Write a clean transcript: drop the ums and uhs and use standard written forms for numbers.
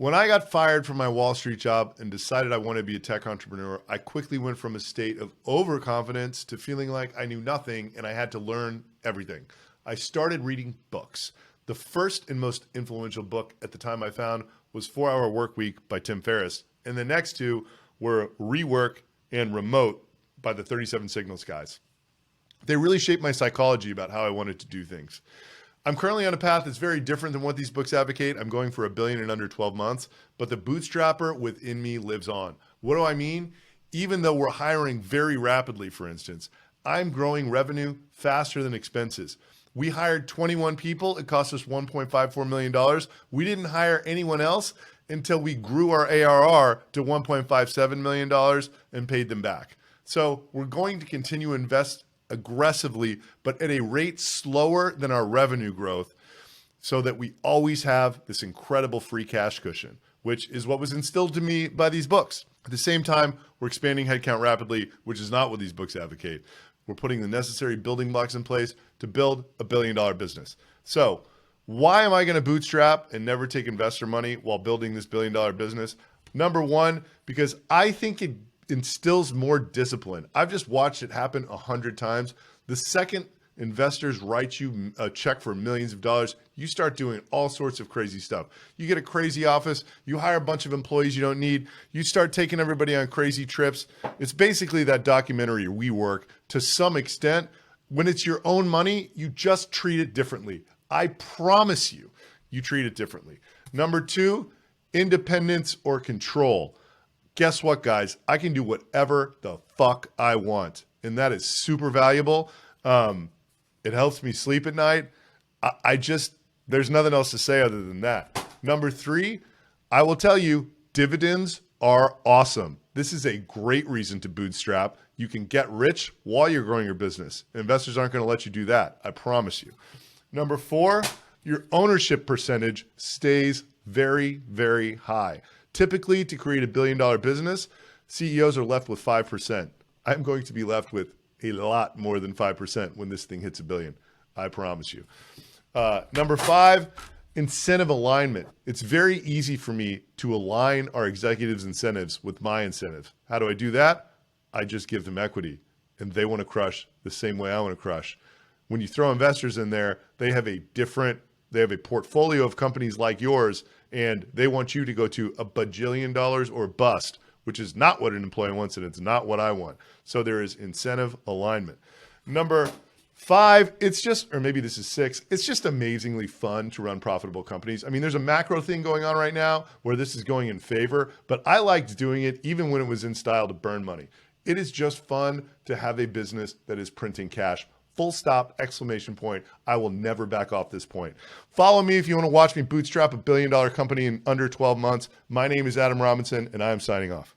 When I got fired from my Wall Street job and decided I wanted to be a tech entrepreneur, I quickly went from a state of overconfidence to feeling like I knew nothing and I had to learn everything. I started reading books. The first and most influential book at the time I found was 4-Hour Workweek by Tim Ferriss. And the next two were Rework and Remote by the 37 Signals guys. They really shaped my psychology about how I wanted to do things. I'm currently on a path that's very different than what these books advocate. I'm going for $1 billion in under 12 months, but the bootstrapper within me lives on. What do I mean? Even though we're hiring very rapidly, for instance, I'm growing revenue faster than expenses. We hired 21 people. It cost us $1.54 million. We didn't hire anyone else until we grew our ARR to $1.57 million and paid them back. So we're going to continue to invest aggressively, but at a rate slower than our revenue growth, so that we always have this incredible free cash cushion, which is what was instilled to me by these books. At the same time, we're expanding headcount rapidly, which is not what these books advocate. We're putting the necessary building blocks in place to build $1 billion business. So why am I going to bootstrap and never take investor money while building this $1 billion business? Number one, because I think it instills more discipline. I've just watched it happen 100 times. The second investors write you a check for millions of dollars, you start doing all sorts of crazy stuff. You get a crazy office, you hire a bunch of employees you don't need, you start taking everybody on crazy trips. It's basically that documentary WeWork to some extent. When it's your own money, you just treat it differently. I promise you, you treat it differently. Number two, independence or control. Guess what, guys? I can do whatever the fuck I want. And that is super valuable. It helps me sleep at night. There's nothing else to say other than that. Number three, I will tell you, dividends are awesome. This is a great reason to bootstrap. You can get rich while you're growing your business. Investors aren't going to let you do that. I promise you. Number four, your ownership percentage stays very, very high. Typically, to create $1 billion business, CEOs are left with 5%. I'm going to be left with a lot more than 5% when this thing hits $1 billion. I promise you. Number five, incentive alignment. It's very easy for me to align our executives' incentives with my incentives. How do I do that? I just give them equity, and they want to crush the same way I want to crush. When you throw investors in there, they have a portfolio of companies like yours, and they want you to go to $1 bajillion or bust, which is not what an employee wants, and it's not what I want. So there is incentive alignment. Number five, or maybe this is six, it's just amazingly fun to run profitable companies. I mean, there's a macro thing going on right now where this is going in favor, but I liked doing it even when it was in style to burn money. It is just fun to have a business that is printing cash. Full stop, exclamation point. I will never back off this point. Follow me if you want to watch me bootstrap $1 billion company in under 12 months. My name is Adam Robinson, and I am signing off.